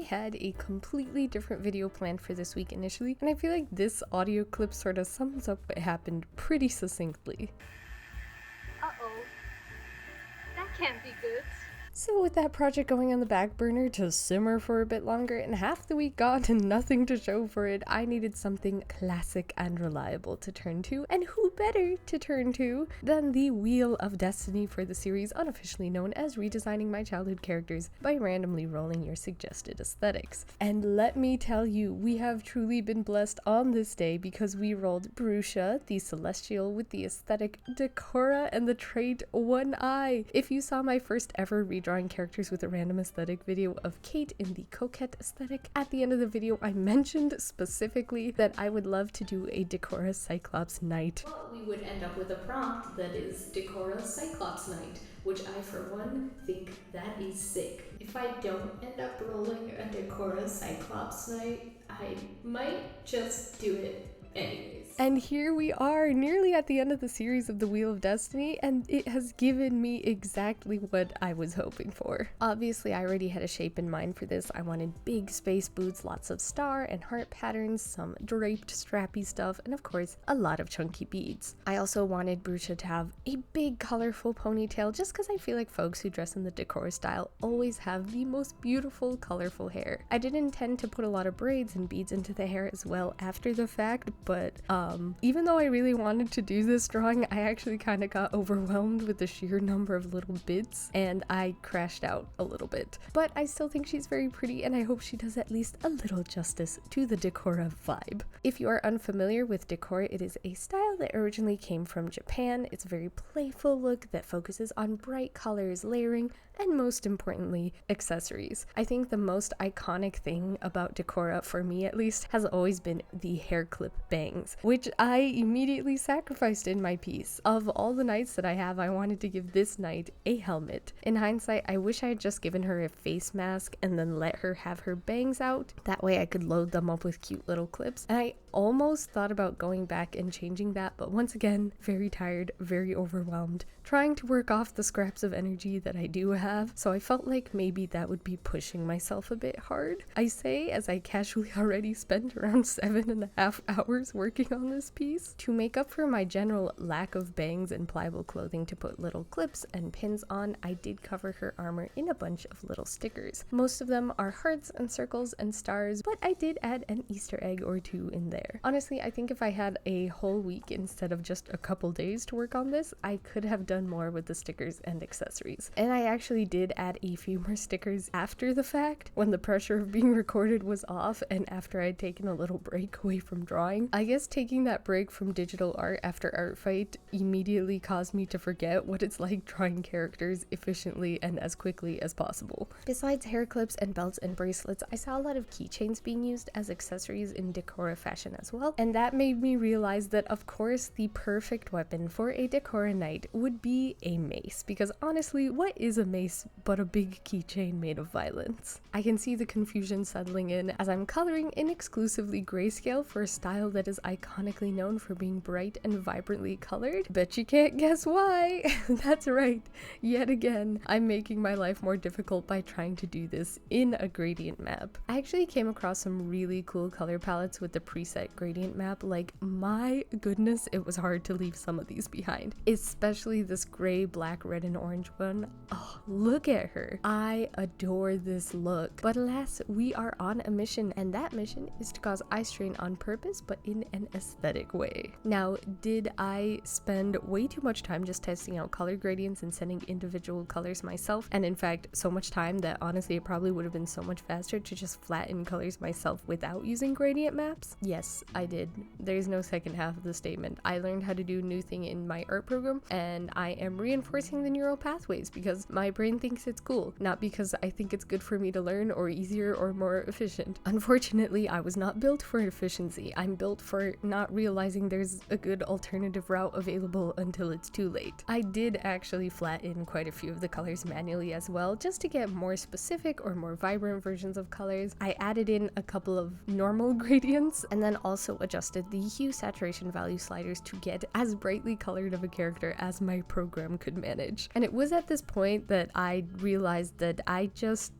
had a completely different video planned for this week initially, and I feel like this audio clip sort of sums up what happened pretty succinctly. Uh-oh. That can't be good. So with that project going on the back burner to simmer for a bit longer and half the week gone and nothing to show for it, I needed something classic and reliable to turn to, and who better to turn to than the Wheel of Destiny for the series unofficially known as Redesigning My Childhood Characters by randomly rolling your suggested aesthetics. And let me tell you, we have truly been blessed on this day because we rolled Brusha, the Celestial, with the aesthetic Decora and the trait One Eye. If you saw my first ever drawing characters with a random aesthetic video of Kate in the coquette aesthetic, at the end of the video I mentioned specifically that I would love to do a Decora Cyclops Knight. Well, we would end up with a prompt that is Decora Cyclops Knight, which I for one think that is sick. If I don't end up rolling a Decora Cyclops Knight, I might just do it anyways. And here we are, nearly at the end of the series of the Wheel of Destiny, and it has given me exactly what I was hoping for. Obviously, I already had a shape in mind for this. I wanted big space boots, lots of star and heart patterns, some draped strappy stuff, and of course, a lot of chunky beads. I also wanted Brusha to have a big colorful ponytail, just because I feel like folks who dress in the Decora style always have the most beautiful, colorful hair. I did intend to put a lot of braids and beads into the hair as well after the fact, but even though I really wanted to do this drawing, I actually kind of got overwhelmed with the sheer number of little bits and I crashed out a little bit. But I still think she's very pretty and I hope she does at least a little justice to the Decora vibe. If you are unfamiliar with Decora, it is a style that originally came from Japan. It's a very playful look that focuses on bright colors, layering, and most importantly, accessories. I think the most iconic thing about Decora, for me at least, has always been the hair clip bangs, which I immediately sacrificed in my piece. Of all the knights that I have, I wanted to give this knight a helmet. In hindsight, I wish I had just given her a face mask and then let her have her bangs out. That way I could load them up with cute little clips. And I almost thought about going back and changing that, but once again, very tired, very overwhelmed, trying to work off the scraps of energy that I do have, so I felt like maybe that would be pushing myself a bit hard. I say as I casually already spent around 7.5 hours working on this piece. To make up for my general lack of bangs and pliable clothing to put little clips and pins on, I did cover her armor in a bunch of little stickers. Most of them are hearts and circles and stars, but I did add an Easter egg or two in there. Honestly, I think if I had a whole week instead of just a couple days to work on this, I could have done more with the stickers and accessories. And I actually did add a few more stickers after the fact, when the pressure of being recorded was off and after I'd taken a little break away from drawing. I guess taking that break from digital art after Art Fight immediately caused me to forget what it's like drawing characters efficiently and as quickly as possible. Besides hair clips and belts and bracelets, I saw a lot of keychains being used as accessories in Decora fashion as well, and that made me realize that of course the perfect weapon for a Decora knight would be a mace, because honestly, what is a mace but a big keychain made of violence? I can see the confusion settling in as I'm coloring in exclusively grayscale for a style that is iconically known for being bright and vibrantly colored. Bet you can't guess why. That's right, yet again, I'm making my life more difficult by trying to do this in a gradient map. I actually came across some really cool color palettes with the preset gradient map. Like, my goodness, it was hard to leave some of these behind, especially this gray, black, red, and orange one. Oh, look at her. I adore this look. But alas, we are on a mission, and that mission is to cause eye strain on purpose, but in an aesthetic way. Now, did I spend way too much time just testing out color gradients and sending individual colors myself? And in fact, so much time that honestly it probably would have been so much faster to just flatten colors myself without using gradient maps? Yes, I did. There's no second half of the statement. I learned how to do a new thing in my art program, and I am reinforcing the neural pathways because my brain thinks it's cool, not because I think it's good for me to learn or easier or more efficient. Unfortunately, I was not built for efficiency. I'm built fault for not realizing there's a good alternative route available until it's too late. I did actually flatten quite a few of the colors manually as well, just to get more specific or more vibrant versions of colors. I added in a couple of normal gradients and then also adjusted the hue saturation value sliders to get as brightly colored of a character as my program could manage. And it was at this point that I realized that I just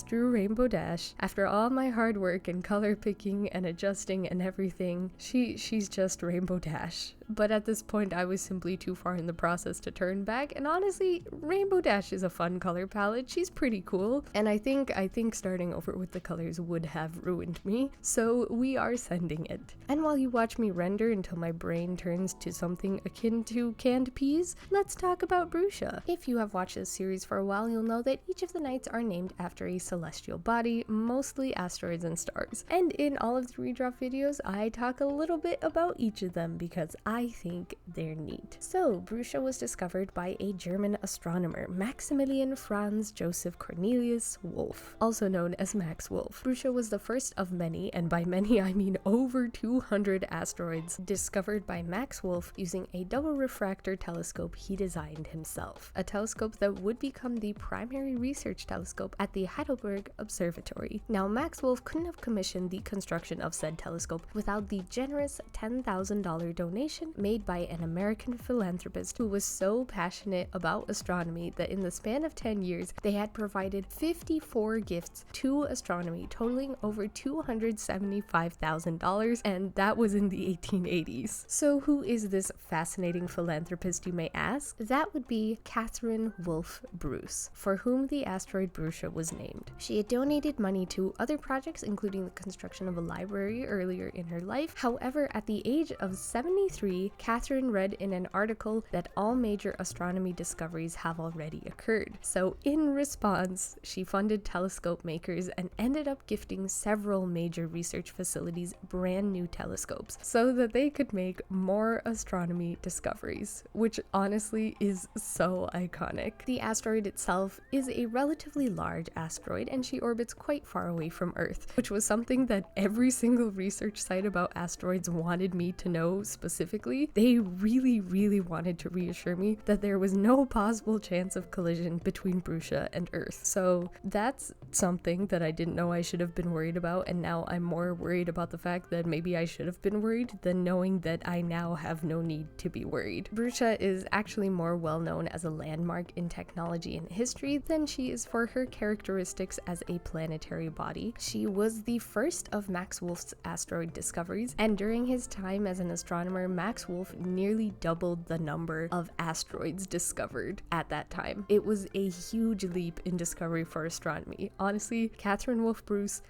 drew Rainbow Dash. After all my hard work and color picking and adjusting and everything, she's just Rainbow Dash. But at this point I was simply too far in the process to turn back, and honestly, Rainbow Dash is a fun color palette. She's pretty cool, and I think starting over with the colors would have ruined me, so we are sending it. And while you watch me render until my brain turns to something akin to canned peas, let's talk about Brusha. If you have watched this series for a while, you'll know that each of the knights are named after a celestial body, mostly asteroids and stars. And in all of the redraw videos, I talk a little bit about each of them because I think they're neat. So, Brusha was discovered by a German astronomer, Maximilian Franz Joseph Cornelius Wolf, also known as Max Wolf. Brusha was the first of many, and by many I mean over 200 asteroids, discovered by Max Wolf using a double refractor telescope he designed himself, a telescope that would become the primary research telescope at the Heidelberg Observatory. Now, Max Wolf couldn't have commissioned the construction of said telescope without the generous $10,000 donation made by an American philanthropist who was so passionate about astronomy that in the span of 10 years, they had provided 54 gifts to astronomy, totaling over $275,000, and that was in the 1880s. So who is this fascinating philanthropist, you may ask? That would be Catherine Wolfe Bruce, for whom the asteroid Brusha was named. She had donated money to other projects, including the construction of a library earlier in her life. However, at the age of 73, Catherine read in an article that all major astronomy discoveries have already occurred. So in response, she funded telescope makers and ended up gifting several major research facilities brand new telescopes so that they could make more astronomy discoveries, which honestly is so iconic. The asteroid itself is a relatively large asteroid, and she orbits quite far away from Earth, which was something that every single research site about asteroids wanted me to know specifically. They really wanted to reassure me that there was no possible chance of collision between Brusha and Earth. So that's something that I didn't know I should have been worried about, and now I'm more worried about the fact that maybe I should have been worried than knowing that I now have no need to be worried. Brusha is actually more well known as a landmark in technology and history than she is for her characteristics as a planetary body. She was the first of Max Wolf's asteroid discoveries, and during his time as an astronomer, Max Wolf nearly doubled the number of asteroids discovered at that time. It was a huge leap in discovery for astronomy. Honestly, Catherine Wolfe Bruce,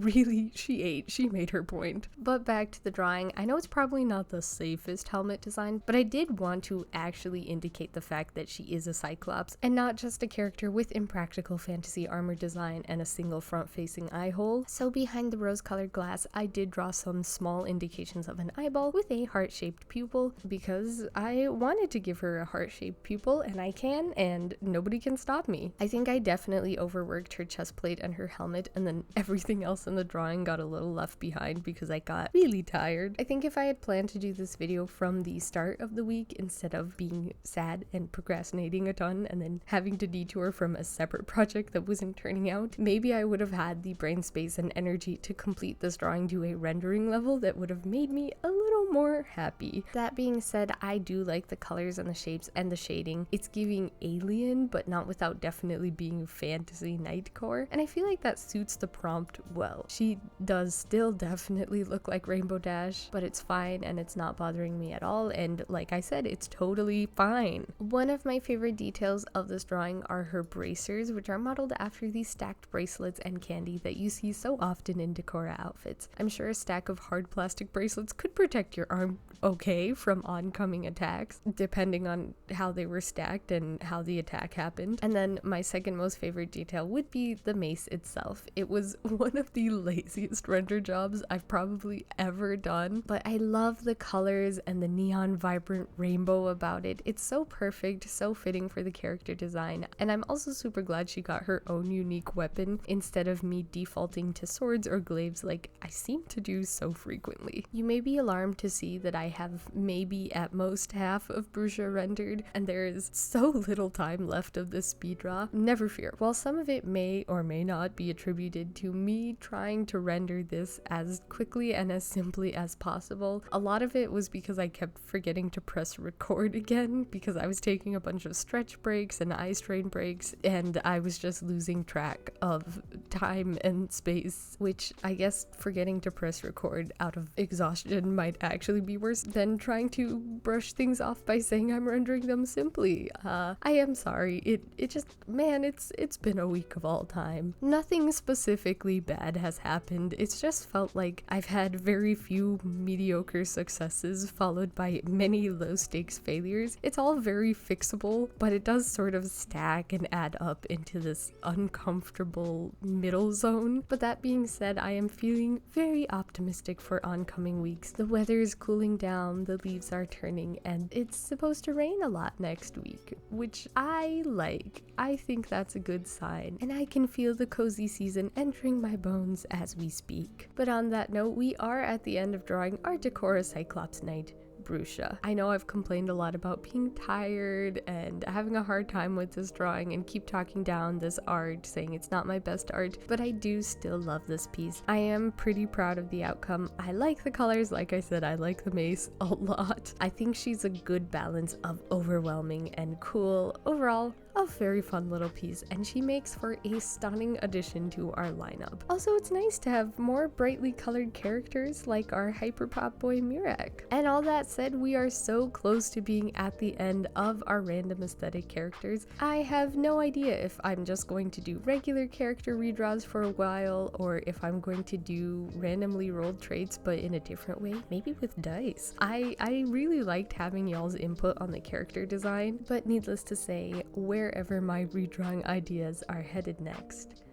really, she made her point. But back to the drawing, I know it's probably not the safest helmet design, but I did want to actually indicate the fact that she is a Cyclops and not just a character with impractical fantasy armor design and a single front-facing eye hole. So behind the rose-colored glass, I did draw some small indications of an eyeball with a heart-shaped pupil because I wanted to give her a heart-shaped pupil, and I can, and nobody can stop me. I think I definitely overworked her chest plate and her helmet, and then everything else in the drawing got a little left behind because I got really tired. I think if I had planned to do this video from the start of the week instead of being sad and procrastinating a ton and then having to detour from a separate project that wasn't turning out, maybe I would have had the brain space and energy to complete this drawing to a rendering level that would have made me a little more happy. That being said, I do like the colors and the shapes and the shading. It's giving alien, but not without definitely being fantasy nightcore, and I feel like that suits the prompt well. She does still definitely look like Rainbow Dash, but it's fine and it's not bothering me at all, and like I said, it's totally fine. One of my favorite details of this drawing are her bracers, which are modeled after the stacked bracelets and candy that you see so often in Decora outfits. I'm sure a stack of hard plastic bracelets could protect your are okay from oncoming attacks, depending on how they were stacked and how the attack happened. And then my second most favorite detail would be the mace itself. It was one of the laziest render jobs I've probably ever done, but I love the colors and the neon vibrant rainbow about it. It's so perfect, so fitting for the character design, and I'm also super glad she got her own unique weapon instead of me defaulting to swords or glaives like I seem to do so frequently. You may be alarmed to see that I have maybe at most half of Brusha rendered, and there is so little time left of this speed draw. Never fear, while some of it may or may not be attributed to me trying to render this as quickly and as simply as possible, a lot of it was because I kept forgetting to press record again because I was taking a bunch of stretch breaks and eye strain breaks, and I was just losing track of time and space, which I guess forgetting to press record out of exhaustion might actually be worse than trying to brush things off by saying I'm rendering them simply. I am sorry. It just, man, it's been a week of all time. Nothing specifically bad has happened. It's just felt like I've had very few mediocre successes followed by many low stakes failures. It's all very fixable, but it does sort of stack and add up into this uncomfortable middle zone. But that being said, I am feeling very optimistic for oncoming weeks. The weather is cooling down, the leaves are turning, and it's supposed to rain a lot next week, which I like. I think that's a good sign, and I can feel the cozy season entering my bones as we speak. But on that note, we are at the end of drawing our Decora Cyclops Knight, Brusha. I know I've complained a lot about being tired and having a hard time with this drawing and keep talking down this art, saying it's not my best art, but I do still love this piece. I am pretty proud of the outcome. I like the colors, like I said, I like the mace a lot. I think she's a good balance of overwhelming and cool. Overall, a very fun little piece, and she makes for a stunning addition to our lineup. Also, it's nice to have more brightly colored characters like our hyperpop boy Murak. And all that said, we are so close to being at the end of our random aesthetic characters. I have no idea if I'm just going to do regular character redraws for a while, or if I'm going to do randomly rolled traits but in a different way, maybe with dice. I really liked having y'all's input on the character design, but needless to say, wherever my redrawing ideas are headed next,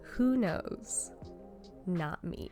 who knows? Not me.